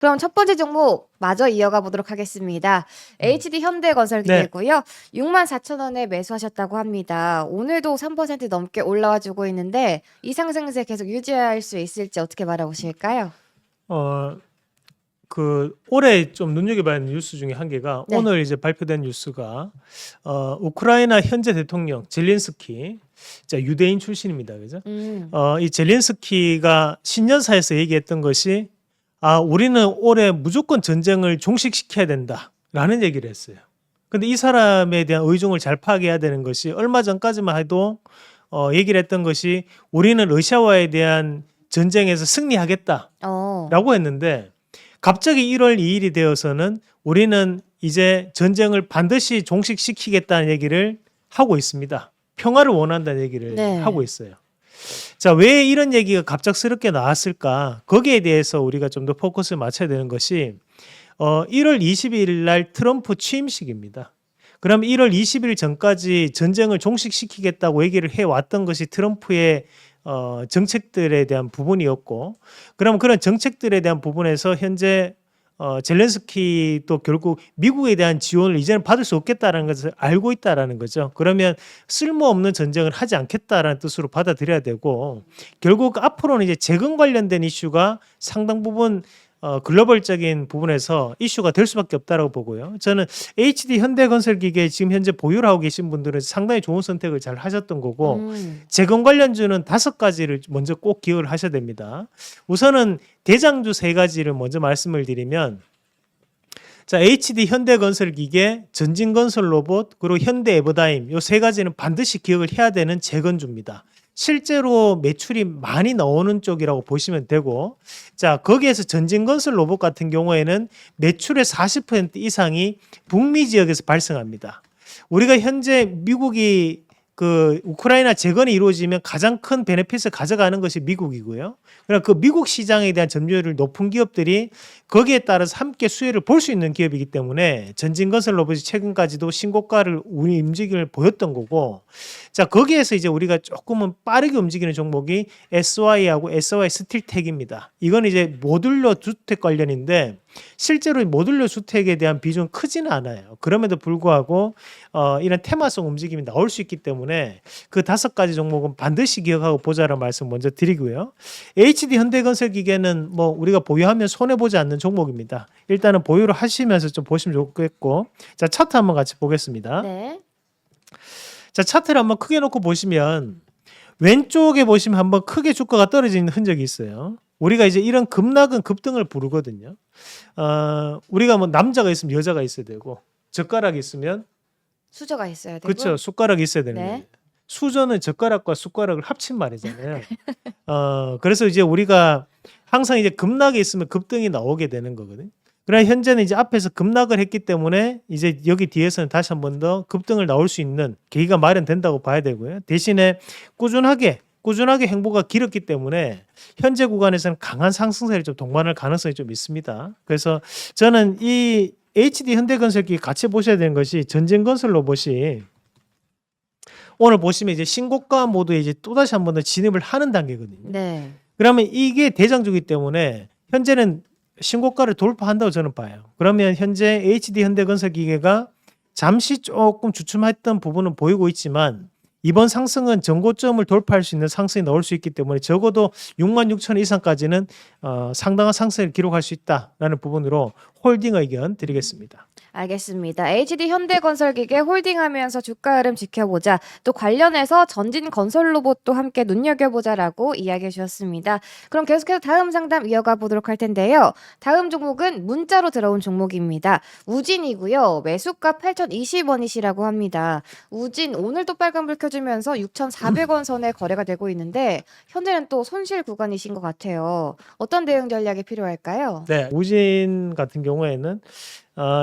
그럼 첫 번째 종목 마저 이어가 보도록 하겠습니다. HD 현대건설 네. 기계고요. 64,000원에 매수하셨다고 합니다. 오늘도 3% 넘게 올라와 주고 있는데 이 상승세 계속 유지할 수 있을지 어떻게 바라보실까요? 어, 올해 좀 눈여겨봐야 하는 뉴스 중에 한 개가 네. 오늘 이제 발표된 뉴스가 우크라이나 현재 대통령 젤렌스키, 자 유대인 출신입니다, 그죠? 이 젤렌스키가 신년사에서 얘기했던 것이 우리는 올해 무조건 전쟁을 종식시켜야 된다라는 얘기를 했어요. 근데 이 사람에 대한 의중을 잘 파악해야 되는 것이 얼마 전까지만 해도 얘기를 했던 것이 우리는 러시아와에 대한 전쟁에서 승리하겠다라고 어. 했는데 갑자기 1월 2일이 되어서는 우리는 이제 전쟁을 반드시 종식시키겠다는 얘기를 하고 있습니다. 평화를 원한다는 얘기를 네. 하고 있어요. 자, 왜 이런 얘기가 갑작스럽게 나왔을까? 거기에 대해서 우리가 좀 더 포커스를 맞춰야 되는 것이 1월 22일 날 트럼프 취임식입니다. 그럼 1월 20일 전까지 전쟁을 종식시키겠다고 얘기를 해왔던 것이 트럼프의 정책들에 대한 부분이었고, 그럼 그런 정책들에 대한 부분에서 현재 젤렌스키도 결국 미국에 대한 지원을 이제는 받을 수 없겠다라는 것을 알고 있다라는 거죠. 그러면 쓸모없는 전쟁을 하지 않겠다라는 뜻으로 받아들여야 되고, 결국 앞으로는 이제 재건 관련된 이슈가 상당 부분 글로벌적인 부분에서 이슈가 될 수밖에 없다라고 보고요. 저는 HD 현대건설기계 지금 현재 보유를 하고 계신 분들은 상당히 좋은 선택을 잘 하셨던 거고, 재건 관련주는 5가지를 먼저 꼭 기억을 하셔야 됩니다. 우선은 대장주 3가지를 먼저 말씀을 드리면, 자, HD 현대건설기계, 전진건설로봇, 그리고 현대에버다임 요 3가지는 반드시 기억을 해야 되는 재건주입니다. 실제로 매출이 많이 나오는 쪽이라고 보시면 되고, 자, 거기에서 전진건설 로봇 같은 경우에는 매출의 40% 이상이 북미 지역에서 발생합니다. 우리가 현재 미국이 우크라이나 재건이 이루어지면 가장 큰 베네핏을 가져가는 것이 미국이고요. 그러나 그 미국 시장에 대한 점유율을 높은 기업들이 거기에 따라서 함께 수혜를 볼 수 있는 기업이기 때문에 전진건설 로봇이 최근까지도 신고가를 움직임을 보였던 거고, 자, 거기에서 이제 우리가 조금은 빠르게 움직이는 종목이 SY하고 SY 스틸텍입니다. 이건 이제 모듈러 주택 관련인데 실제로 모듈러 주택에 대한 비중은 크지는 않아요. 그럼에도 불구하고 이런 테마성 움직임이 나올 수 있기 때문에 그 5가지 종목은 반드시 기억하고 보자라는 말씀 먼저 드리고요. HD 현대건설 기계는 뭐 우리가 보유하면 손해보지 않는 종목입니다. 일단은 보유를 하시면서 좀 보시면 좋겠고, 자, 차트 한번 같이 보겠습니다. 네. 자, 차트를 한번 크게 놓고 보시면 왼쪽에 보시면 한번 크게 주가가 떨어지는 흔적이 있어요. 우리가 이제 이런 급락은 급등을 부르거든요. 우리가 뭐 남자가 있으면 여자가 있어야 되고, 젓가락이 있으면 수저가 있어야 되고. 그렇죠, 숟가락이 있어야 되는 네. 거예요. 수저는 젓가락과 숟가락을 합친 말이잖아요. 그래서 이제 우리가 항상 이제 급락이 있으면 급등이 나오게 되는 거거든요. 그러나 현재는 이제 앞에서 급락을 했기 때문에 이제 여기 뒤에서는 다시 한 번 더 급등을 나올 수 있는 계기가 마련된다고 봐야 되고요. 대신에 꾸준하게 행보가 길었기 때문에 현재 구간에서는 강한 상승세를 좀 동반할 가능성이 좀 있습니다. 그래서 저는 이 HD 현대건설기 같이 보셔야 되는 것이 전진건설 로봇이 오늘 보시면 이제 신고가 모드에 이제 또다시 한 번 더 진입을 하는 단계거든요. 네. 그러면 이게 대장주기 때문에 현재는 신고가를 돌파한다고 저는 봐요. 그러면 현재 HD 현대건설 기계가 잠시 조금 주춤했던 부분은 보이고 있지만 이번 상승은 전고점을 돌파할 수 있는 상승이 나올 수 있기 때문에 적어도 66,000원 이상까지는 상당한 상승을 기록할 수 있다라는 부분으로 홀딩 의견 드리겠습니다. 알겠습니다. HD 현대건설기계 홀딩하면서 주가 흐름 지켜보자. 또 관련해서 전진건설 로봇도 함께 눈여겨보자라고 이야기해 주셨습니다. 그럼 계속해서 다음 상담 이어가 보도록 할 텐데요. 다음 종목은 문자로 들어온 종목입니다. 우진이고요. 매수가 8,020원이시라고 합니다. 우진 오늘도 빨간불 켜주면서 6,400원 선에 거래가 되고 있는데 현재는 또 손실 구간이신 것 같아요. 어떤 대응 전략이 필요할까요? 네, 우진 같은 경우에는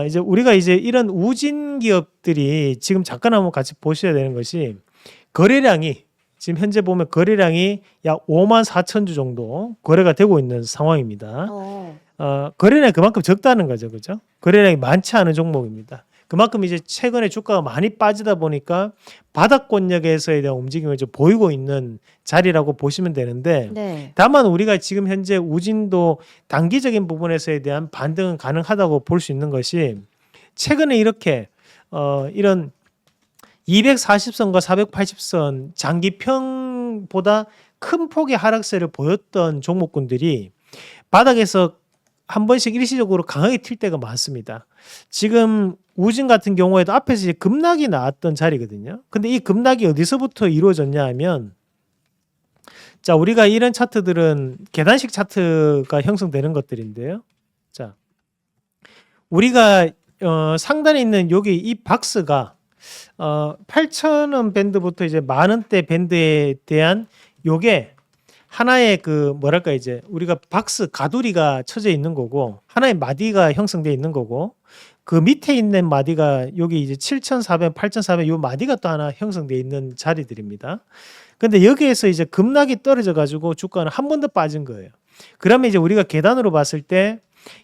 이제 우리가 이제 이런 우진 기업들이 지금 잠깐 한번 같이 보셔야 되는 것이 거래량이 지금 현재 보면 거래량이 약 54,000주 정도 거래가 되고 있는 상황입니다. 거래량이 그만큼 적다는 거죠, 그죠? 거래량이 많지 않은 종목입니다. 그만큼 이제 최근에 주가가 많이 빠지다 보니까 바닥권역에서에 대한 움직임을 좀 보이고 있는 자리라고 보시면 되는데 네. 다만 우리가 지금 현재 우진도 단기적인 부분에서에 대한 반등은 가능하다고 볼 수 있는 것이 최근에 이렇게 이런 240선과 480선 장기평보다 큰 폭의 하락세를 보였던 종목군들이 바닥에서 한 번씩 일시적으로 강하게 튈 때가 많습니다. 지금 우진 같은 경우에도 앞에서 이제 급락이 나왔던 자리거든요. 근데 이 급락이 어디서부터 이루어졌냐 하면 자, 우리가 이런 차트들은 계단식 차트가 형성되는 것들인데요. 자, 우리가 상단에 있는 여기 이 박스가 8,000원 밴드부터 이제 만 원대 밴드에 대한 요게 하나의 그 뭐랄까 이제 우리가 박스 가두리가 쳐져 있는 거고 하나의 마디가 형성돼 있는 거고 그 밑에 있는 마디가 여기 이제 7,400, 8,400 요 마디가 또 하나 형성돼 있는 자리들입니다. 근데 여기에서 이제 급락이 떨어져 가지고 주가는 한 번 더 빠진 거예요. 그러면 이제 우리가 계단으로 봤을 때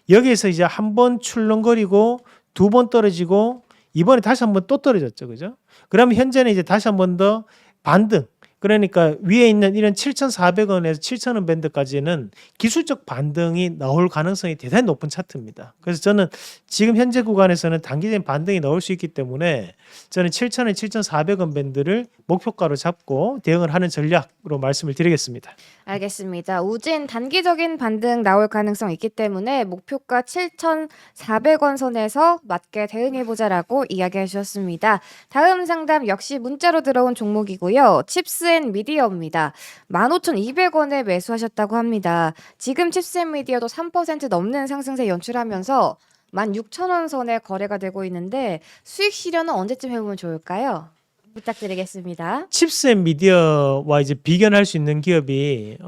여기에서 이제 한 번 출렁거리고 두 번 떨어지고 이번에 다시 한 번 또 떨어졌죠. 그죠? 그러면 현재는 이제 다시 한 번 더 반등. 그러니까 위에 있는 이런 7,400원에서 7,000원 밴드까지는 기술적 반등이 나올 가능성이 대단히 높은 차트입니다. 그래서 저는 지금 현재 구간에서는 단기적인 반등이 나올 수 있기 때문에 저는 7,000원, 7,400원 밴드를 목표가로 잡고 대응을 하는 전략으로 말씀을 드리겠습니다. 알겠습니다. 우진 단기적인 반등 나올 가능성 있기 때문에 목표가 7,400원 선에서 맞게 대응해보자라고 이야기해 주셨습니다. 다음 상담 역시 문자로 들어온 종목이고요. 칩스앤미디어입니다. 15,200원에 매수하셨다고 합니다. 지금 칩스앤미디어도 3% 넘는 상승세 연출하면서 16,000원 선에 거래가 되고 있는데 수익 실현은 언제쯤 해보면 좋을까요? 부탁드리겠습니다. 칩스 앤 미디어와 이제 비견할 수 있는 기업이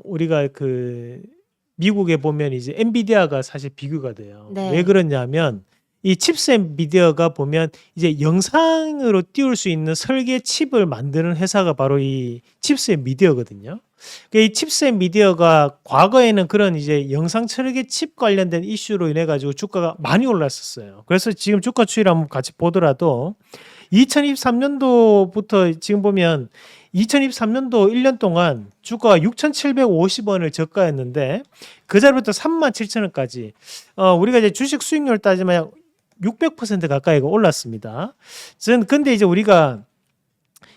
우리가 그 미국에 보면 이제 엔비디아가 사실 비교가 돼요. 네. 왜 그러냐면 이 칩스 앤 미디어가 보면 이제 영상으로 띄울 수 있는 설계 칩을 만드는 회사가 바로 이 칩스 앤 미디어거든요. 이 칩스 앤 미디어가 과거에는 그런 이제 영상 설계 칩 관련된 이슈로 인해 가지고 주가가 많이 올랐었어요. 그래서 지금 주가 추이를 한번 같이 보더라도 2023년도부터 지금 보면 2023년도 1년 동안 주가가 6,750원을 저가했는데 그 자리부터 37,000원까지 우리가 이제 주식 수익률 따지면 600% 가까이가 올랐습니다. 저는 근데 이제 우리가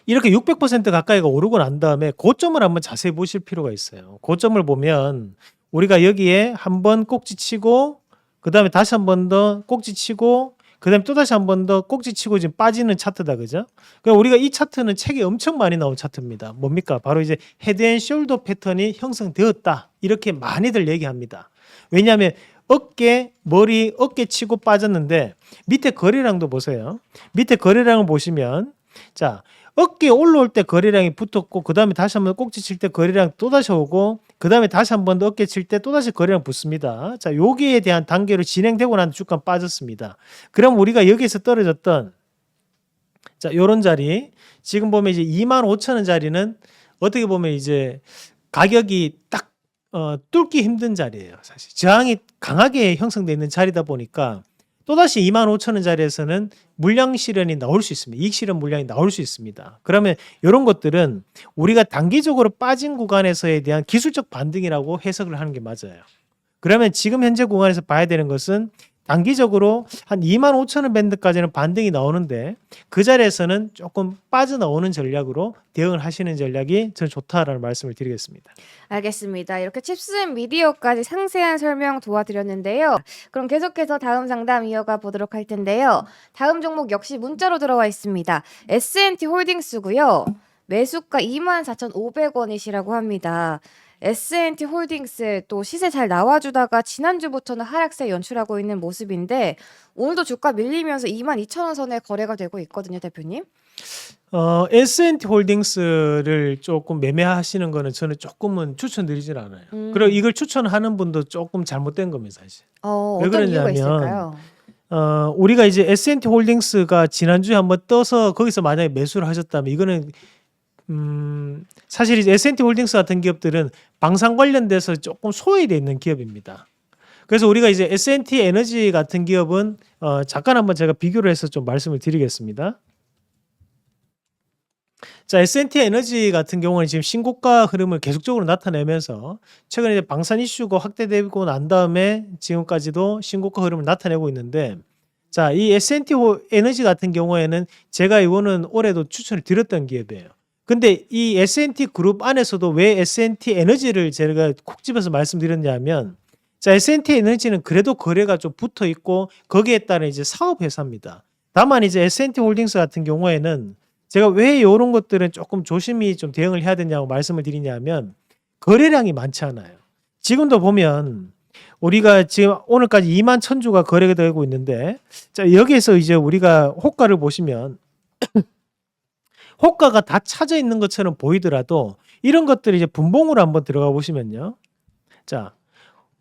이렇게 600% 가까이가 오르고 난 다음에 고점을 한번 자세히 보실 필요가 있어요. 고점을 보면 우리가 여기에 한번 꼭지 치고 그다음에 다시 한 번 더 꼭지 치고 그다음에 또 다시 한 번 더 꼭지 치고 지금 빠지는 차트다, 그죠? 그러니까 우리가 이 차트는 책에 엄청 많이 나온 차트입니다. 뭡니까? 바로 이제 헤드앤숄더 패턴이 형성되었다 이렇게 많이들 얘기합니다. 왜냐하면 머리 어깨 치고 빠졌는데 밑에 거래량도 보세요. 밑에 거래량을 보시면 자 어깨 올라올 때 거래량이 붙었고 그 다음에 다시 한번 꼭지 칠 때 거래량 또 다시 오고 그 다음에 다시 한 번 더 어깨 칠 때 또 다시 거래량 붙습니다. 자 여기에 대한 단계로 진행되고 난 주가 빠졌습니다. 그럼 우리가 여기에서 떨어졌던 자 요런 자리 지금 보면 이제 25,000원 자리는 어떻게 보면 이제 가격이 딱 뚫기 힘든 자리예요. 사실 저항이 강하게 형성되어 있는 자리다 보니까 또다시 25,000원 자리에서는 물량 실현이 나올 수 있습니다. 이익 실현 물량이 나올 수 있습니다. 그러면 이런 것들은 우리가 단기적으로 빠진 구간에서에 대한 기술적 반등이라고 해석을 하는 게 맞아요. 그러면 지금 현재 구간에서 봐야 되는 것은 단기적으로 한 25,000원 밴드까지는 반등이 나오는데 그 자리에서는 조금 빠져나오는 전략으로 대응을 하시는 전략이 저는 좋다라는 말씀을 드리겠습니다. 알겠습니다. 이렇게 칩스앤미디어까지 상세한 설명 도와드렸는데요. 그럼 계속해서 다음 상담 이어가 보도록 할 텐데요. 다음 종목 역시 문자로 들어와 있습니다. S&T 홀딩스고요. 매수가 24,500원이시라고 합니다. S&T 홀딩스 또 시세 잘 나와주다가 지난주부터는 하락세 연출하고 있는 모습인데 오늘도 주가 밀리면서 22,000원 선에 거래가 되고 있거든요, 대표님. S&T 홀딩스를 조금 매매하시는 거는 저는 조금은 추천드리진 않아요. 그리고 이걸 추천하는 분도 조금 잘못된 겁니다, 사실. 왜 어떤 이유가 그러냐면 있을까요? 우리가 이제 S&T 홀딩스가 지난주에 한번 떠서 거기서 만약에 매수를 하셨다면 이거는 사실 이제 S&T 홀딩스 같은 기업들은 방산 관련돼서 조금 소외되어 있는 기업입니다. 그래서 우리가 이제 S&T 에너지 같은 기업은 잠깐 한번 제가 비교를 해서 좀 말씀을 드리겠습니다. 자, S&T 에너지 같은 경우는 지금 신고가 흐름을 계속적으로 나타내면서 최근에 이제 방산 이슈가 확대되고 난 다음에 지금까지도 신고가 흐름을 나타내고 있는데, 자, 이 S&T 에너지 같은 경우에는 제가 이거는 올해도 추천을 드렸던 기업이에요. 근데 이 S&T 그룹 안에서도 왜 S&T 에너지를 제가 콕 집어서 말씀드렸냐면, 자, S&T 에너지는 그래도 거래가 좀 붙어 있고 거기에 따른 이제 사업 회사입니다. 다만 이제 S&T 홀딩스 같은 경우에는 제가 왜 이런 것들은 조금 조심히 좀 대응을 해야 되냐고 말씀을 드리냐면, 거래량이 많지 않아요. 지금도 보면 우리가 지금 오늘까지 2만 1,000주가 거래가 되고 있는데, 자, 여기에서 이제 우리가 호가를 보시면 호가가 다 차져 있는 것처럼 보이더라도 이런 것들이 이제 분봉으로 한번 들어가 보시면요. 자,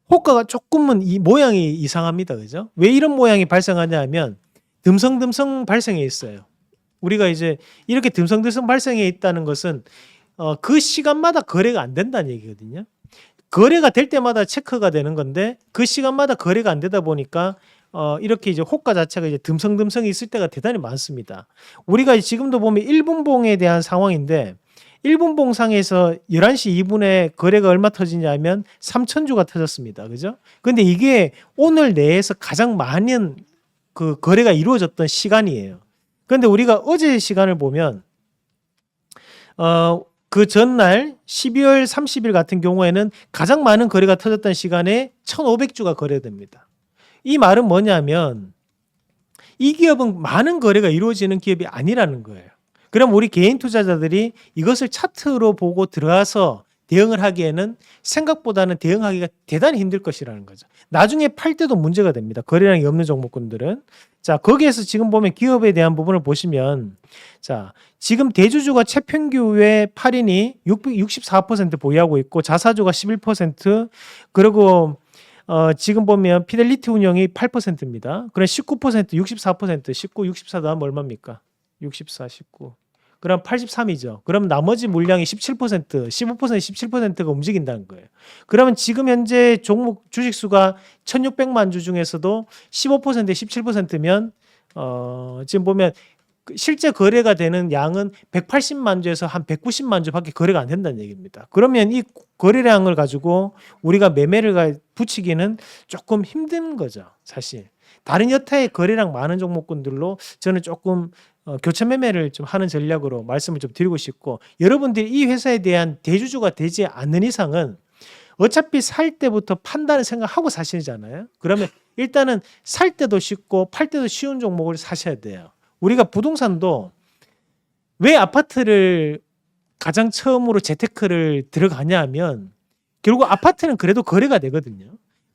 호가가 조금은 이 모양이 이상합니다. 그죠? 왜 이런 모양이 발생하냐 하면 듬성듬성 발생해 있어요. 우리가 이제 이렇게 듬성듬성 발생해 있다는 것은 그 시간마다 거래가 안 된다는 얘기거든요. 거래가 될 때마다 체크가 되는 건데 그 시간마다 거래가 안 되다 보니까 이렇게 이제 호가 자체가 이제 듬성듬성이 있을 때가 대단히 많습니다. 우리가 지금도 보면 1분봉에 대한 상황인데 1분봉 상에서 11시 2분에 거래가 얼마 터지냐면 3,000주가 터졌습니다. 그죠? 근데 이게 오늘 내에서 가장 많은 그 거래가 이루어졌던 시간이에요. 그런데 우리가 어제 시간을 보면 그 전날 12월 30일 같은 경우에는 가장 많은 거래가 터졌던 시간에 1,500주가 거래됩니다. 이 말은 뭐냐면 이 기업은 많은 거래가 이루어지는 기업이 아니라는 거예요. 그럼 우리 개인 투자자들이 이것을 차트로 보고 들어가서 대응을 하기에는 생각보다는 대응하기가 대단히 힘들 것이라는 거죠. 나중에 팔 때도 문제가 됩니다. 거래량이 없는 종목군들은. 자, 거기에서 지금 보면 기업에 대한 부분을 보시면, 자, 지금 대주주가 채평규의 8인이 64% 보유하고 있고 자사주가 11%, 그리고 지금 보면 피델리티 운영이 8%입니다. 그럼 19%, 64%, 19, 64 더하면 얼마입니까? 64, 19. 그럼 83이죠. 그럼 나머지 물량이 17%, 15%, 17%가 움직인다는 거예요. 그러면 지금 현재 종목 주식 수가 1,600만 주 중에서도 15%, 17%면 지금 보면 실제 거래가 되는 양은 180만 주에서 한 190만 주밖에 거래가 안 된다는 얘기입니다. 그러면 이 거래량을 가지고 우리가 매매를 붙이기는 조금 힘든 거죠, 사실. 다른 여타의 거래량 많은 종목군들로 저는 조금 교체 매매를 좀 하는 전략으로 말씀을 좀 드리고 싶고, 여러분들이 이 회사에 대한 대주주가 되지 않는 이상은 어차피 살 때부터 판단을 생각하고 사시잖아요. 그러면 일단은 살 때도 쉽고 팔 때도 쉬운 종목을 사셔야 돼요. 우리가 부동산도 왜 아파트를 가장 처음으로 재테크를 들어가냐 하면 결국 아파트는 그래도 거래가 되거든요.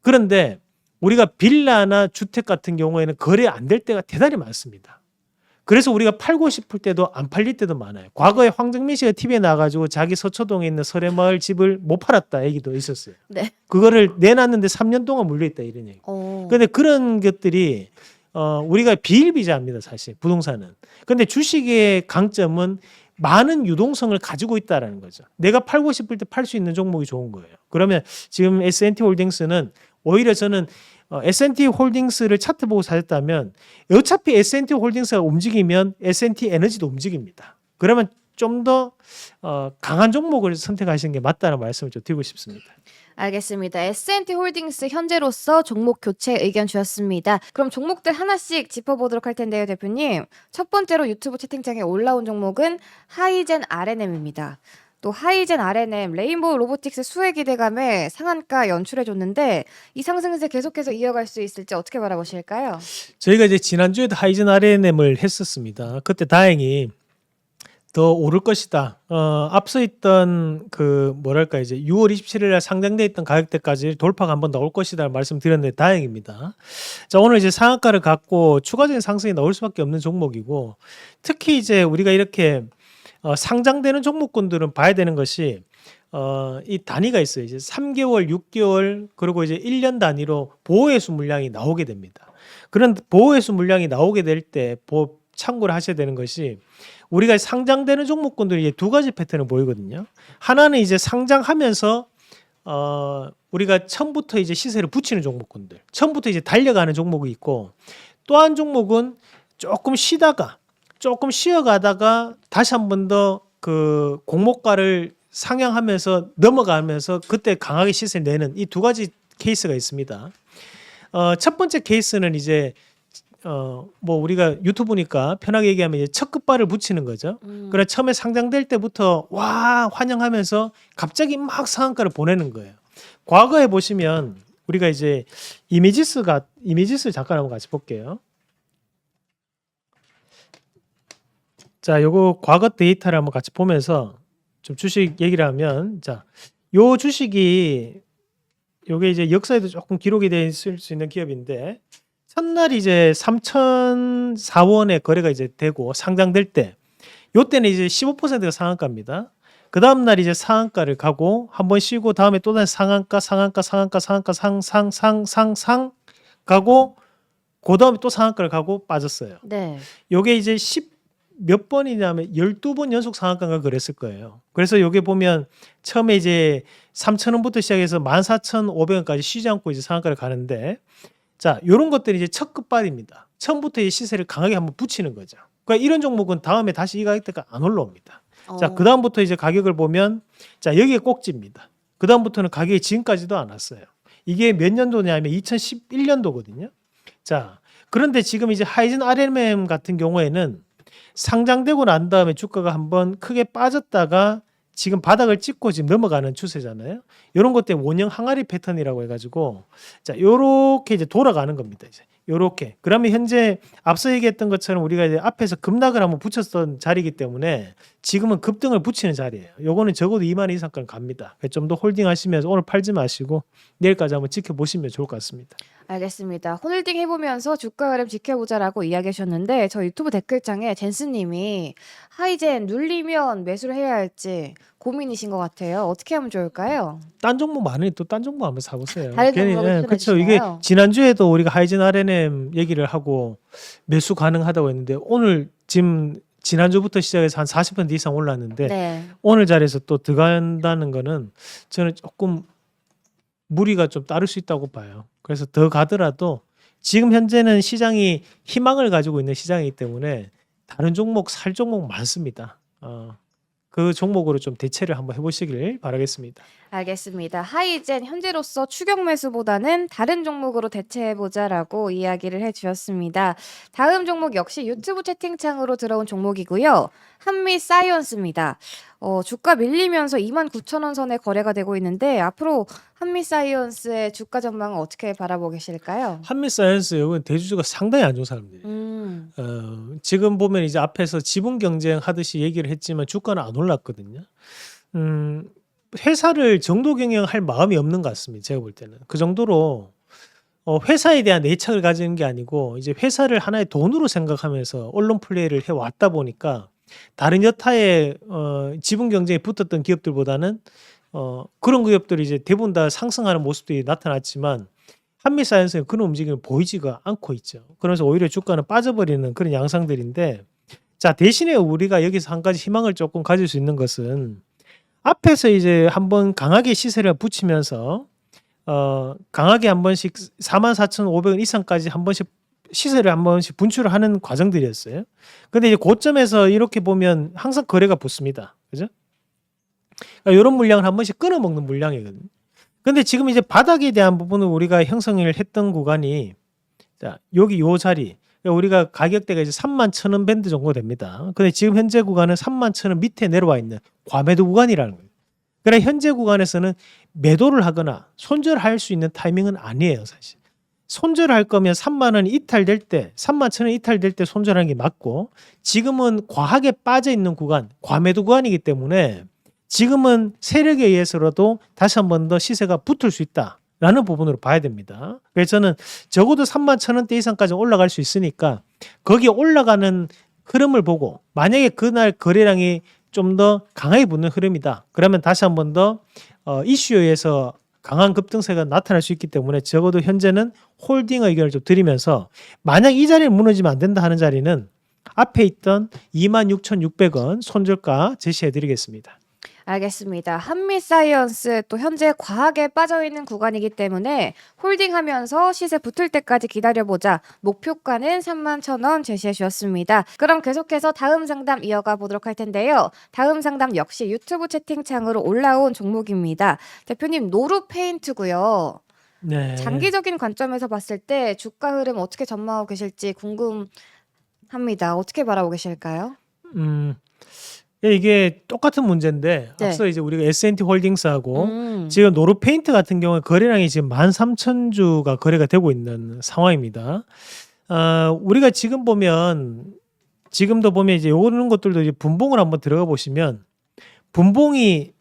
그런데 우리가 빌라나 주택 같은 경우에는 거래 안 될 때가 대단히 많습니다. 그래서 우리가 팔고 싶을 때도 안 팔릴 때도 많아요. 과거에 황정민 씨가 TV에 나와가지고 자기 서초동에 있는 설해마을 집을 못 팔았다 얘기도 있었어요. 네. 그거를 내놨는데 3년 동안 물려있다 이런 얘기. 근데 그런 것들이 우리가 비일비재합니다, 사실 부동산은. 근데 주식의 강점은 많은 유동성을 가지고 있다라는 거죠. 내가 팔고 싶을 때 팔 수 있는 종목이 좋은 거예요. 그러면 지금 S&T 홀딩스는 오히려 저는 S&T 홀딩스를 차트 보고 사셨다면 어차피 S&T 홀딩스가 움직이면 S&T 에너지도 움직입니다. 그러면 좀 더 강한 종목을 선택하시는 게 맞다는 말씀을 좀 드리고 싶습니다. 알겠습니다. S&T 홀딩스 현재로서 종목 교체 의견 주셨습니다. 그럼 종목들 하나씩 짚어보도록 할 텐데요, 대표님. 첫 번째로 유튜브 채팅창에 올라온 종목은 하이젠 R&M입니다. 또 하이젠 R&M 레인보우 로보틱스 수혜 기대감에 상한가 연출해줬는데 이 상승세 계속해서 이어갈 수 있을지 어떻게 바라보실까요? 저희가 이제 지난주에도 하이젠 R&M을 했었습니다. 그때 다행히 더 오를 것이다. 앞서 있던 그 뭐랄까 이제 6월 27일 날 상장돼 있던 가격대까지 돌파가 한번 나올 것이다 말씀드렸는데 다행입니다. 자, 오늘 이제 상한가를 갖고 추가적인 상승이 나올 수밖에 없는 종목이고, 특히 이제 우리가 이렇게 상장되는 종목군들은 봐야 되는 것이 이 단위가 있어요. 이제 3개월, 6개월 그리고 이제 1년 단위로 보호회수 물량이 나오게 됩니다. 그런 보호회수 물량이 나오게 될 때 참고를 하셔야 되는 것이, 우리가 상장되는 종목군들이 이제 두 가지 패턴을 보이거든요. 하나는 이제 상장하면서 우리가 처음부터 이제 시세를 붙이는 종목군들, 처음부터 이제 달려가는 종목이 있고 또 한 종목은 조금 쉬어가다가 다시 한 번 더 그 공모가를 상향하면서 넘어가면서 그때 강하게 시세 내는 이 두 가지 케이스가 있습니다. 첫 번째 케이스는 이제 뭐 우리가 유튜브니까 편하게 얘기하면 이제 첫 끝발을 붙이는 거죠. 그래 처음에 상장될 때부터 와 환영하면서 갑자기 막 상한가를 보내는 거예요. 과거에 보시면 우리가 이제 이미지스 잠깐 한번 같이 볼게요. 자, 요거 과거 데이터를 한번 같이 보면서 좀 주식 얘기를 하면 자, 요 주식이 요게 이제 역사에도 조금 기록이 돼 있을 수 있는 기업인데 첫날 이제 3,004원에 거래가 이제 되고 상장될 때 요때는 이제 15%가 상한가입니다. 그 다음 날 이제 상한가를 가고 한번 쉬고 다음에 또 다시 상한가 상상 가고 그 다음에 또 상한가를 가고 빠졌어요. 네. 요게 이제 몇 번이냐면 12번 연속 상한가가 그랬을 거예요. 그래서 요게 보면 처음에 이제 3,000원부터 시작해서 14,500원까지 쉬지 않고 이제 상한가를 가는데 자, 요런 것들이 이제 첫 끝발입니다. 처음부터 이 시세를 강하게 한번 붙이는 거죠. 그러니까 이런 종목은 다음에 다시 이 가격대가 안 올라옵니다. 자, 그다음부터 이제 가격을 보면 자, 여기에 꼭지입니다. 그다음부터는 가격이 지금까지도 안 왔어요. 이게 몇 년도냐면 2011년도거든요. 자, 그런데 지금 이제 하이진 RMM 같은 경우에는 상장되고 난 다음에 주가가 한번 크게 빠졌다가 지금 바닥을 찍고 지금 넘어가는 추세잖아요. 이런 것 때문에 원형 항아리 패턴이라고 해가지고 자 요렇게 이제 돌아가는 겁니다. 이제 요렇게. 그러면 현재 앞서 얘기했던 것처럼 우리가 이제 앞에서 급락을 한번 붙였던 자리이기 때문에 지금은 급등을 붙이는 자리예요. 요거는 적어도 2만 원 이상까지 갑니다. 좀 더 홀딩하시면서 오늘 팔지 마시고 내일까지 한번 지켜보시면 좋을 것 같습니다. 알겠습니다. 홀딩 해보면서 주가 흐름 지켜보자라고 이야기하셨는데 저 유튜브 댓글창에 젠스님이 하이젠 눌리면 매수를 해야 할지 고민이신 것 같아요. 어떻게 하면 좋을까요? 딴 종목 많으니 또 딴 종목 한번 사보세요. 다른 종목을 그렇죠. 이게 추천해 주시나요? 지난주에도 우리가 하이진 RNM 얘기를 하고 매수 가능하다고 했는데 오늘 지금 지난주부터 시작해서 한 40% 이상 올랐는데 네. 오늘 자리에서 또 들어간다는 거는 저는 조금 무리가 좀 따를 수 있다고 봐요. 그래서 더 가더라도 지금 현재는 시장이 희망을 가지고 있는 시장이기 때문에 다른 종목 살 종목 많습니다. 그 종목으로 좀 대체를 한번 해보시길 바라겠습니다. 알겠습니다. 하이젠 현재로서 추격 매수보다는 다른 종목으로 대체해보자라고 이야기를 해주셨습니다. 다음 종목 역시 유튜브 채팅창으로 들어온 종목이고요. 한미사이언스입니다. 주가 밀리면서 29,000원 선에 거래가 되고 있는데 앞으로 한미사이언스의 주가 전망은 어떻게 바라보고 계실까요? 한미사이언스 이건 대주주가 상당히 안 좋은 사람들이에요. 지금 보면 이제 앞에서 지분 경쟁 하듯이 얘기를 했지만 주가는 안 올랐거든요. 회사를 정도 경영할 마음이 없는 것 같습니다. 제가 볼 때는 그 정도로 회사에 대한 애착을 가지는 게 아니고 이제 회사를 하나의 돈으로 생각하면서 언론 플레이를 해 왔다 보니까 다른 여타의 지분 경쟁에 붙었던 기업들보다는 그런 기업들이 이제 대부분 다 상승하는 모습들이 나타났지만 한미사이언스는 그런 움직임을 보이지가 않고 있죠. 그러면서 오히려 주가는 빠져버리는 그런 양상들인데 자 대신에 우리가 여기서 한 가지 희망을 조금 가질 수 있는 것은 앞에서 이제 한번 강하게 시세를 붙이면서 강하게 한 번씩 44,500원 이상까지 한 번씩 시세를 한 번씩 분출을 하는 과정들이었어요. 근데 이제 고점에서 이렇게 보면 항상 거래가 붙습니다. 그죠? 그러니까 이런 물량을 한 번씩 끊어먹는 물량이거든요. 근데 지금 이제 바닥에 대한 부분을 우리가 형성을 했던 구간이 자 여기 요 자리 그러니까 우리가 가격대가 이제 31,000원 밴드 정도 됩니다. 근데 지금 현재 구간은 31,000원 밑에 내려와 있는 과매도 구간이라는 거예요. 그러나 현재 구간에서는 매도를 하거나 손절할 수 있는 타이밍은 아니에요, 사실. 손절할 거면 3만 원이 이탈될 때, 31,000원 이탈될 때 손절하는 게 맞고 지금은 과하게 빠져 있는 구간, 과매도 구간이기 때문에 지금은 세력에 의해서라도 다시 한 번 더 시세가 붙을 수 있다라는 부분으로 봐야 됩니다. 그래서 저는 적어도 31,000원대 이상까지 올라갈 수 있으니까 거기에 올라가는 흐름을 보고 만약에 그날 거래량이 좀 더 강하게 붙는 흐름이다. 그러면 다시 한 번 더 이슈에 의해서 강한 급등세가 나타날 수 있기 때문에 적어도 현재는 홀딩 의견을 좀 드리면서 만약 이 자리에 무너지면 안 된다 하는 자리는 앞에 있던 26,600원 손절가 제시해 드리겠습니다. 알겠습니다. 한미사이언스 또 현재 과하게 빠져있는 구간이기 때문에 홀딩하면서 시세 붙을 때까지 기다려보자. 목표가는 31,000원 제시해 주셨습니다. 그럼 계속해서 다음 상담 이어가 보도록 할 텐데요. 다음 상담 역시 유튜브 채팅창으로 올라온 종목입니다. 대표님 노루페인트고요. 네. 장기적인 관점에서 봤을 때 주가 흐름 어떻게 전망하고 계실지 궁금합니다. 어떻게 바라보고 계실까요? 이게 똑같은 문제인데 네. 앞서 이제 우리가 S&T 홀딩스하고 음. 지금 노루페인트 같은 경우에 거래량이 지금 13,000주가 거래가 되고 있는 상황입니다. 우리가 지금도 보면 이제 요런 것들도 이제 분봉을 한번 들어가 보시면 분봉이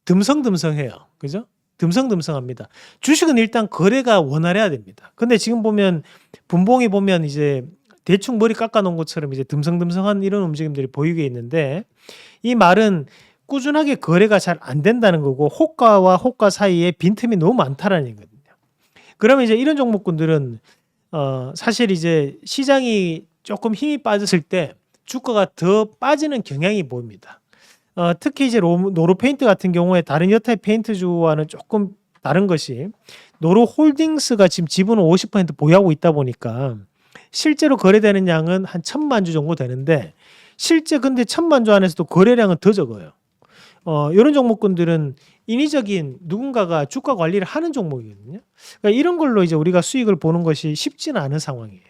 듬성듬성해요. 그죠? 듬성듬성합니다. 주식은 일단 거래가 원활해야 됩니다. 근데 지금 보면 분봉이 보면 이제 대충 머리 깎아 놓은 것처럼 이제 듬성듬성한 이런 움직임들이 보이게 있는데 이 말은 꾸준하게 거래가 잘 안 된다는 거고 호가와 호가 사이에 빈틈이 너무 많다라는 얘기거든요. 그러면 이제 이런 종목군들은 사실 이제 시장이 조금 힘이 빠졌을 때 주가가 더 빠지는 경향이 보입니다. 특히 이제 노루페인트 같은 경우에 다른 여타의 페인트주와는 조금 다른 것이 노루홀딩스가 지금 지분을 50% 보유하고 있다 보니까 실제로 거래되는 양은 한 1,000만 주 정도 되는데 실제 근데 1,000만 주 안에서도 거래량은 더 적어요. 이런 종목군들은 인위적인 누군가가 주가 관리를 하는 종목이거든요. 그러니까 이런 걸로 이제 우리가 수익을 보는 것이 쉽지는 않은 상황이에요.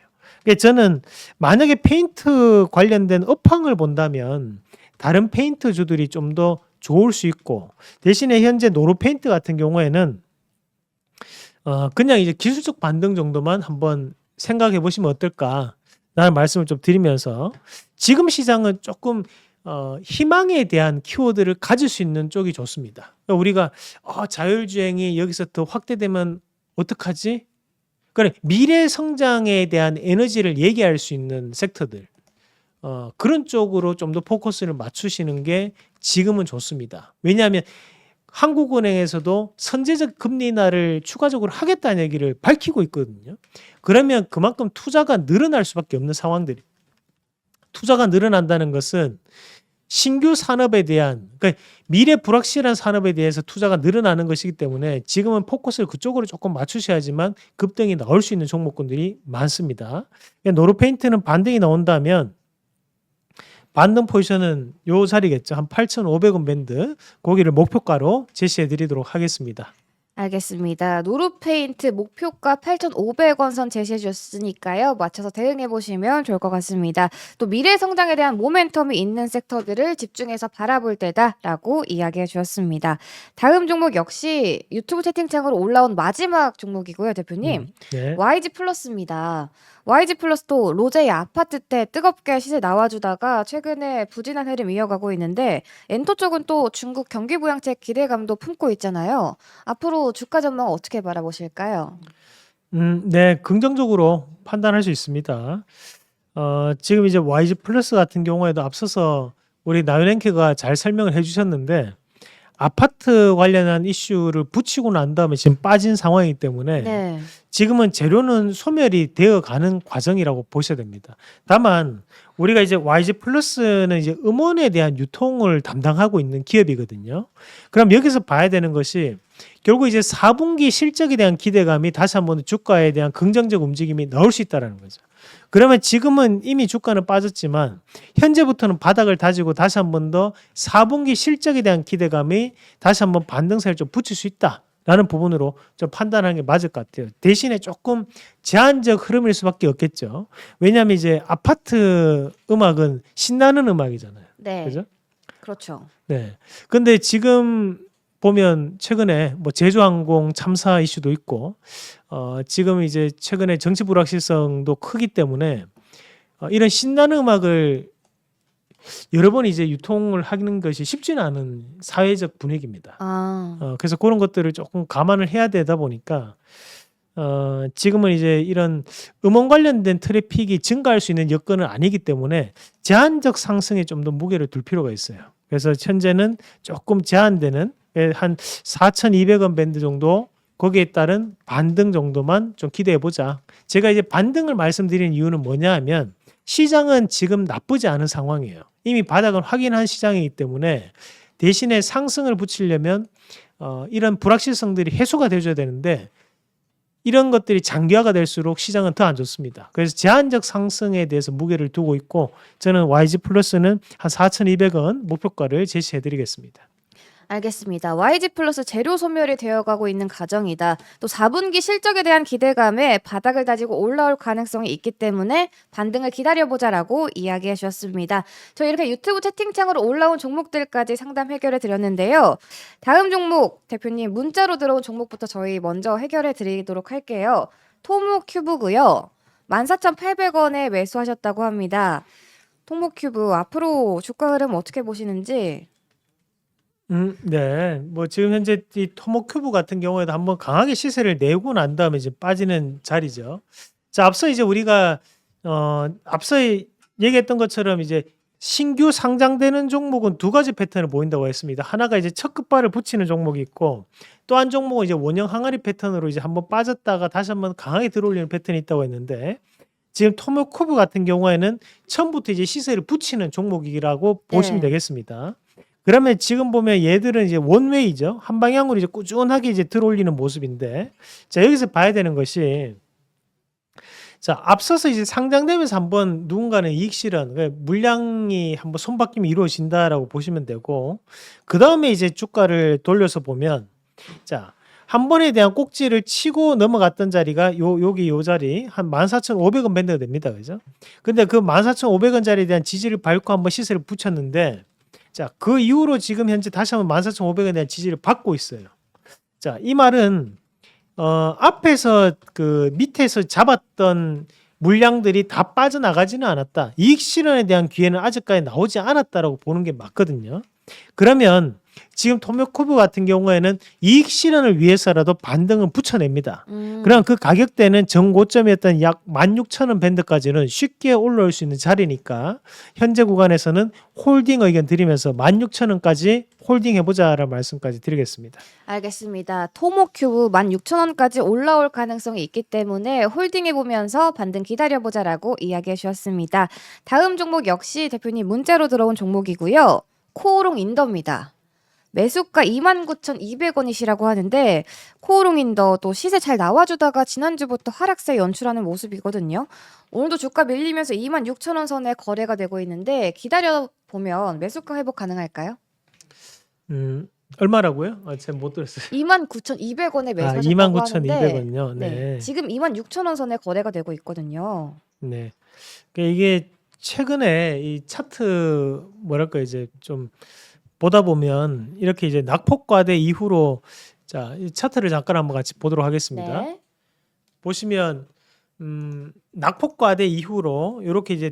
그러니까 저는 만약에 페인트 관련된 업황을 본다면 다른 페인트주들이 좀 더 좋을 수 있고 대신에 현재 노루페인트 같은 경우에는 그냥 이제 기술적 반등 정도만 한번 생각해 보시면 어떨까라는 말씀을 좀 드리면서 지금 시장은 조금 희망에 대한 키워드를 가질 수 있는 쪽이 좋습니다. 그러니까 우리가 자율주행이 여기서 더 확대되면 어떡하지? 그래 미래 성장에 대한 에너지를 얘기할 수 있는 섹터들 그런 쪽으로 좀 더 포커스를 맞추시는 게 지금은 좋습니다. 왜냐하면 한국은행에서도 선제적 금리 인하를 추가적으로 하겠다는 얘기를 밝히고 있거든요. 그러면 그만큼 투자가 늘어날 수밖에 없는 상황들이. 투자가 늘어난다는 것은 신규 산업에 대한 그러니까 미래 불확실한 산업에 대해서 투자가 늘어나는 것이기 때문에 지금은 포커스를 그쪽으로 조금 맞추셔야지만 급등이 나올 수 있는 종목군들이 많습니다. 노루페인트는 반등이 나온다면 반등 포지션은 요 자리겠죠. 한 8,500원 밴드 거기를 목표가로 제시해 드리도록 하겠습니다. 알겠습니다. 노루페인트 목표가 8,500원 선 제시해 주셨으니까요. 맞춰서 대응해 보시면 좋을 것 같습니다. 또 미래 성장에 대한 모멘텀이 있는 섹터들을 집중해서 바라볼 때다라고 이야기해 주셨습니다. 다음 종목 역시 유튜브 채팅창으로 올라온 마지막 종목이고요, 대표님. 네. YG 플러스입니다. YG 플러스도 로제의 아파트 때 뜨겁게 시세 나와주다가 최근에 부진한 흐름 이어가고 있는데 엔터 쪽은 또 중국 경기 부양책 기대감도 품고 있잖아요. 앞으로 주가 전망 어떻게 바라보실까요? 네, 긍정적으로 판단할 수 있습니다. 지금 이제 YG 플러스 같은 경우에도 앞서서 우리 나윤랭크가 잘 설명을 해주셨는데 아파트 관련한 이슈를 붙이고 난 다음에 지금 빠진 상황이기 때문에 네. 지금은 재료는 소멸이 되어 가는 과정이라고 보셔야 됩니다. 다만 우리가 이제 YG 플러스는 이제 음원에 대한 유통을 담당하고 있는 기업이거든요. 그럼 여기서 봐야 되는 것이 결국 이제 4분기 실적에 대한 기대감이 다시 한번 주가에 대한 긍정적 움직임이 나올 수 있다는 거죠. 그러면 지금은 이미 주가는 빠졌지만 현재부터는 바닥을 다지고 다시 한번 더 4분기 실적에 대한 기대감이 다시 한번 반등세를 좀 붙일 수 있다라는 부분으로 좀 판단하는 게 맞을 것 같아요. 대신에 조금 제한적 흐름일 수밖에 없겠죠. 왜냐하면 이제 아파트 음악은 신나는 음악이잖아요. 네. 그죠? 그렇죠. 네. 근데 지금 보면 최근에 뭐 제주항공 참사 이슈도 있고 지금 이제 최근에 정치 불확실성도 크기 때문에 이런 신나는 음악을 여러 번 이제 유통을 하는 것이 쉽지는 않은 사회적 분위기입니다. 그래서 그런 것들을 조금 감안을 해야 되다 보니까 지금은 이제 이런 음원 관련된 트래픽이 증가할 수 있는 여건은 아니기 때문에 제한적 상승에 좀 더 무게를 둘 필요가 있어요. 그래서 현재는 조금 제한되는 한 4,200원 밴드 정도 거기에 따른 반등 정도만 좀 기대해 보자. 제가 이제 반등을 말씀드리는 이유는 뭐냐 하면 시장은 지금 나쁘지 않은 상황이에요. 이미 바닥은 확인한 시장이기 때문에 대신에 상승을 붙이려면 이런 불확실성들이 해소가 돼줘야 되는데 이런 것들이 장기화가 될수록 시장은 더 안 좋습니다. 그래서 제한적 상승에 대해서 무게를 두고 있고 저는 YG 플러스는 한 4,200원 목표가를 제시해 드리겠습니다. 알겠습니다. YG 플러스 재료 소멸이 되어가고 있는 과정이다. 또 4분기 실적에 대한 기대감에 바닥을 다지고 올라올 가능성이 있기 때문에 반등을 기다려보자라고 이야기해 주셨습니다. 저희 이렇게 유튜브 채팅창으로 올라온 종목들까지 상담 해결해 드렸는데요. 다음 종목 대표님 문자로 들어온 종목부터 저희 먼저 해결해 드리도록 할게요. 토모큐브고요. 14,800원에 매수하셨다고 합니다. 토모큐브 앞으로 주가 흐름 어떻게 보시는지? 네. 뭐 지금 현재 이 토모큐브 같은 경우에도 한번 강하게 시세를 내고 난 다음에 이제 빠지는 자리죠. 자, 앞서 이제 우리가 앞서 얘기했던 것처럼 이제 신규 상장되는 종목은 두 가지 패턴을 보인다고 했습니다. 하나가 이제 첫 끝발을 붙이는 종목이 있고 또 한 종목은 이제 원형 항아리 패턴으로 이제 한번 빠졌다가 다시 한번 강하게 들어올리는 패턴이 있다고 했는데 지금 토모큐브 같은 경우에는 처음부터 이제 시세를 붙이는 종목이라고 보시면 네. 되겠습니다. 그러면 지금 보면 얘들은 이제 원웨이죠. 한 방향으로 이제 꾸준하게 이제 들어올리는 모습인데, 자, 여기서 봐야 되는 것이, 자, 앞서서 이제 상장되면서 한번 누군가는 이익 실현, 그러니까 물량이 한번 손바뀜이 이루어진다라고 보시면 되고, 그 다음에 이제 주가를 돌려서 보면, 자, 한 번에 대한 꼭지를 치고 넘어갔던 자리가 여기 요 자리 한 14,500원 밴드가 됩니다. 그죠? 근데 그 14,500원 자리에 대한 지지를 밟고 한번 시세를 붙였는데, 자, 그 이후로 지금 현재 다시 한번 14,500원에 대한 지지를 받고 있어요. 자, 이 말은 앞에서 그 밑에서 잡았던 물량들이 다 빠져나가지는 않았다. 이익 실현에 대한 기회는 아직까지 나오지 않았다라고 보는 게 맞거든요. 그러면 지금 토모큐브 같은 경우에는 이익 실현을 위해서라도 반등은 붙여냅니다. 그럼 그 가격대는 정고점이었던 약 16,000원 밴드까지는 쉽게 올라올 수 있는 자리니까 현재 구간에서는 홀딩 의견 드리면서 16,000원까지 홀딩 해보자라는 말씀까지 드리겠습니다. 알겠습니다. 토모큐브 16,000원까지 올라올 가능성이 있기 때문에 홀딩해보면서 반등 기다려보자라고 이야기해 주셨습니다. 다음 종목 역시 대표님 문자로 들어온 종목이고요. 코오롱 인더입니다. 매수가 29,200원이시라고 하는데 코오롱 인더 또 시세 잘 나와주다가 지난주부터 하락세 연출하는 모습이거든요. 오늘도 주가 밀리면서 26,000원 선에 거래가 되고 있는데 기다려보면 매수가 회복 가능할까요? 얼마라고요? 제가 못 들었어요. 29,200원에 매수하셨다고 하는데 29,200원요. 네, 네. 지금 26,000원 선에 거래가 되고 있거든요. 네. 그러니까 이게 최근에 이 차트 뭐랄까 이제 좀 보다 보면 이렇게 이제 낙폭과대 이후로 자, 이 차트를 잠깐 한번 같이 보도록 하겠습니다. 네. 보시면 낙폭과대 이후로 이렇게 이제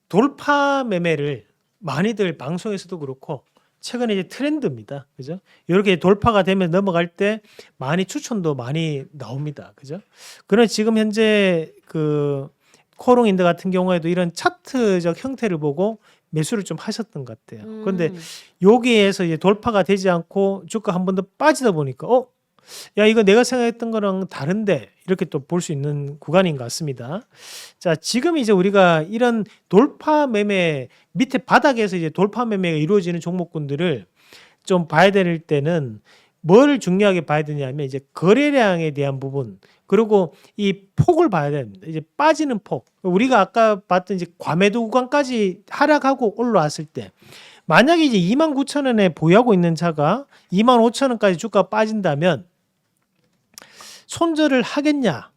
돌파 매매를 많이들 방송에서도 그렇고 최근에 이제 트렌드입니다. 그죠? 이렇게 돌파가 되면 넘어갈 때 많이 추천도 많이 나옵니다. 그죠? 그런 지금 현재 그 코오롱 인더 같은 경우에도 이런 차트적 형태를 보고 매수를 좀 하셨던 것 같아요. 그런데 여기에서 이제 돌파가 되지 않고 주가 한 번 더 빠지다 보니까 야, 이거 내가 생각했던 거랑 다른데 이렇게 또 볼 수 있는 구간인 것 같습니다. 자, 지금 이제 우리가 이런 돌파 매매 밑에 바닥에서 이제 돌파 매매가 이루어지는 종목군들을 좀 봐야 될 때는 뭘 중요하게 봐야 되냐면 이제 거래량에 대한 부분 그리고 이 폭을 봐야 됩니다. 이제 빠지는 폭. 우리가 아까 봤던 이제 과매도 구간까지 하락하고 올라왔을 때 만약에 이제 29,000원에 보유하고 있는 차가 25,000원까지 주가가 빠진다면 손절을 하겠냐?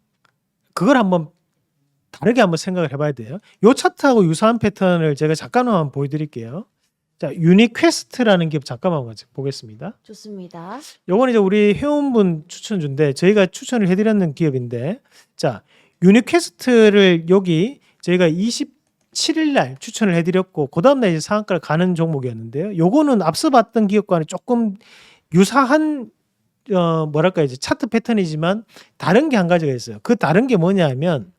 그걸 한번 다르게 한번 생각을 해봐야 돼요. 요 차트하고 유사한 패턴을 제가 잠깐만 한번 보여드릴게요. 자, 유니퀘스트라는 기업 잠깐만 같이 보겠습니다. 좋습니다. 요건 이제 우리 회원분 추천주인데 저희가 추천을 해드렸는 기업인데 자, 유니퀘스트를 여기 저희가 27일 날 추천을 해드렸고 그 다음날 이제 상한가를 가는 종목이었는데요. 요거는 앞서 봤던 기업과는 조금 유사한 뭐랄까 이제 차트 패턴이지만 다른 게 한 가지가 있어요. 그 다른 게 뭐냐면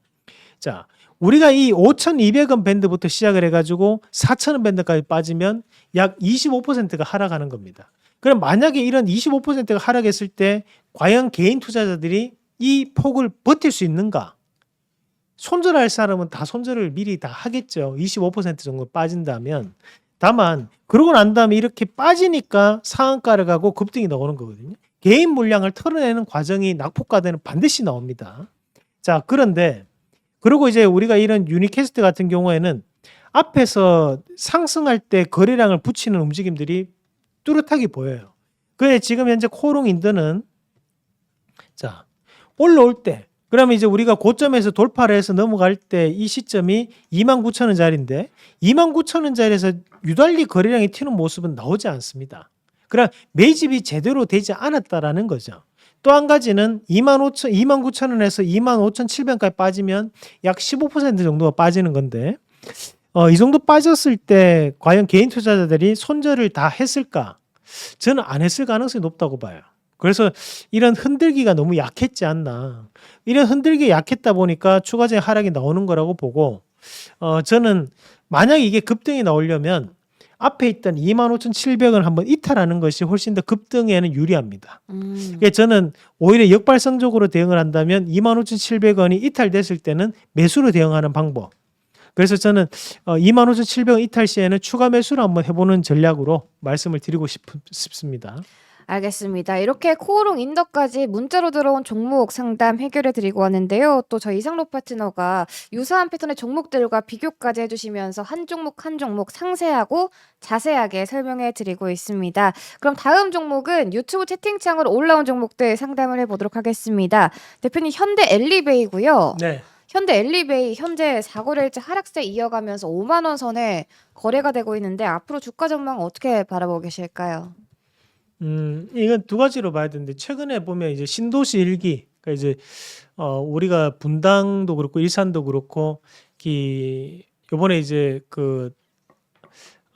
자, 우리가 이 5,200원 밴드부터 시작을 해가지고 4,000원 밴드까지 빠지면 약 25%가 하락하는 겁니다. 그럼 만약에 이런 25%가 하락했을 때 과연 개인 투자자들이 이 폭을 버틸 수 있는가? 손절할 사람은 다 손절을 미리 다 하겠죠. 25% 정도 빠진다면. 다만 그러고 난 다음에 이렇게 빠지니까 상한가를 가고 급등이 나오는 거거든요. 개인 물량을 털어내는 과정이 낙폭과대는 반드시 나옵니다. 자, 그런데 그리고 이제 우리가 이런 유니캐스트 같은 경우에는 앞에서 상승할 때 거래량을 붙이는 움직임들이 뚜렷하게 보여요. 그래 지금 현재 코오롱 인더는 자 올라올 때 그러면 이제 우리가 고점에서 돌파를 해서 넘어갈 때 이 시점이 29,000원짜리인데 29,000원짜리에서 유달리 거래량이 튀는 모습은 나오지 않습니다. 그러나 매집이 제대로 되지 않았다라는 거죠. 또 한 가지는 29,000원에서 25,700원까지 빠지면 약 15% 정도가 빠지는 건데 이 정도 빠졌을 때 과연 개인 투자자들이 손절을 다 했을까? 저는 안 했을 가능성이 높다고 봐요. 그래서 이런 흔들기가 너무 약했지 않나. 이런 흔들기 약했다 보니까 추가적인 하락이 나오는 거라고 보고 저는 만약에 이게 급등이 나오려면 앞에 있던 25,700원 한번 이탈하는 것이 훨씬 더 급등에는 유리합니다. 그러니까 저는 오히려 역발상적으로 대응을 한다면 25,700원이 이탈됐을 때는 매수로 대응하는 방법. 그래서 저는 25,700원 이탈 시에는 추가 매수를 한번 해보는 전략으로 말씀을 드리고 싶습니다. 알겠습니다. 이렇게 코오롱 인더까지 문자로 들어온 종목 상담 해결해 드리고 왔는데요. 또 저희 이상로 파트너가 유사한 패턴의 종목들과 비교까지 해주시면서 한 종목 한 종목 상세하고 자세하게 설명해 드리고 있습니다. 그럼 다음 종목은 유튜브 채팅창으로 올라온 종목들 상담을 해보도록 하겠습니다. 대표님 현대 엘리베이고요. 네. 현대 엘리베이 현재 4거래일째 하락세 이어가면서 5만 원 선에 거래가 되고 있는데 앞으로 주가 전망 어떻게 바라보고 계실까요? 이건 두 가지로 봐야 되는데 최근에 보면 이제 신도시 일기 그러니까 이제 우리가 분당도 그렇고 일산도 그렇고 요번에 이제 그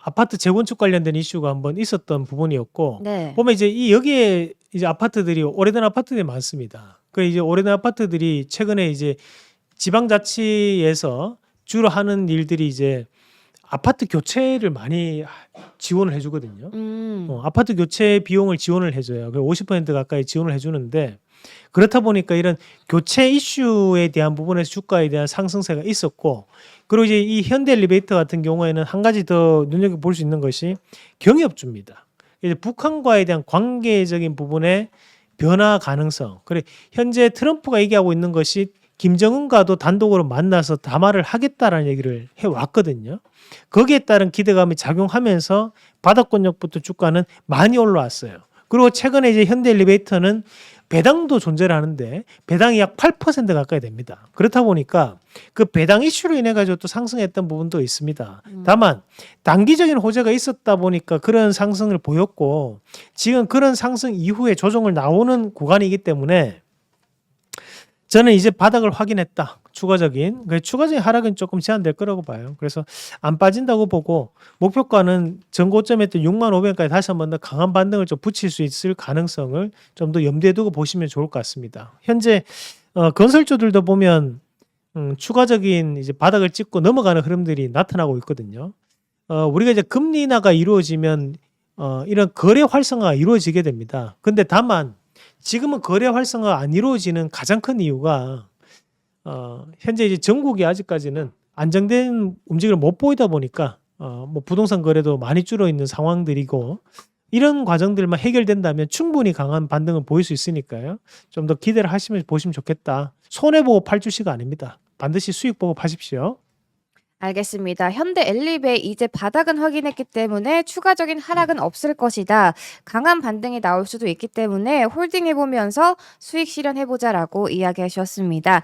아파트 재건축 관련된 이슈가 한번 있었던 부분이었고 네. 보면 이제 여기에 이제 아파트들이 오래된 아파트들이 많습니다. 그 이제 오래된 아파트들이 최근에 이제 지방자치에서 주로 하는 일들이 이제 아파트 교체를 많이 지원을 해주거든요. 아파트 교체 비용을 지원을 해줘요. 50% 가까이 지원을 해주는데 그렇다 보니까 이런 교체 이슈에 대한 부분에서 주가에 대한 상승세가 있었고 그리고 이제 이 현대 엘리베이터 같은 경우에는 한 가지 더 눈여겨볼 수 있는 것이 경협주입니다. 이제 북한과에 대한 관계적인 부분의 변화 가능성. 그래 현재 트럼프가 얘기하고 있는 것이 김정은과도 단독으로 만나서 담화를 하겠다라는 얘기를 해왔거든요. 거기에 따른 기대감이 작용하면서 바닥권역부터 주가는 많이 올라왔어요. 그리고 최근에 이제 현대 엘리베이터는 배당도 존재를 하는데 배당이 약 8% 가까이 됩니다. 그렇다 보니까 그 배당 이슈로 인해 가지고 또 상승했던 부분도 있습니다. 다만 단기적인 호재가 있었다 보니까 그런 상승을 보였고 지금 그런 상승 이후에 조정을 나오는 구간이기 때문에 저는 이제 바닥을 확인했다. 추가적인 하락은 조금 제한될 거라고 봐요. 그래서 안 빠진다고 보고 목표가는 전고점했던 65,000원까지 다시 한번 더 강한 반등을 좀 붙일 수 있을 가능성을 좀 더 염두에 두고 보시면 좋을 것 같습니다. 현재 건설주들도 보면 추가적인 이제 바닥을 찍고 넘어가는 흐름들이 나타나고 있거든요. 우리가 이제 금리 인하가 이루어지면 이런 거래 활성화가 이루어지게 됩니다. 근데 다만 지금은 거래 활성화가 안 이루어지는 가장 큰 이유가 현재 이제 전국이 아직까지는 안정된 움직임을 못 보이다 보니까 뭐 부동산 거래도 많이 줄어 있는 상황들이고 이런 과정들만 해결된다면 충분히 강한 반등을 보일 수 있으니까요. 좀 더 기대를 하시면 보시면 좋겠다. 손해보고 팔 주시가 아닙니다. 반드시 수익 보고 파십시오. 알겠습니다. 현대 엘리베이 이제 바닥은 확인했기 때문에 추가적인 하락은 없을 것이다. 강한 반등이 나올 수도 있기 때문에 홀딩해보면서 수익 실현해보자라고 이야기하셨습니다.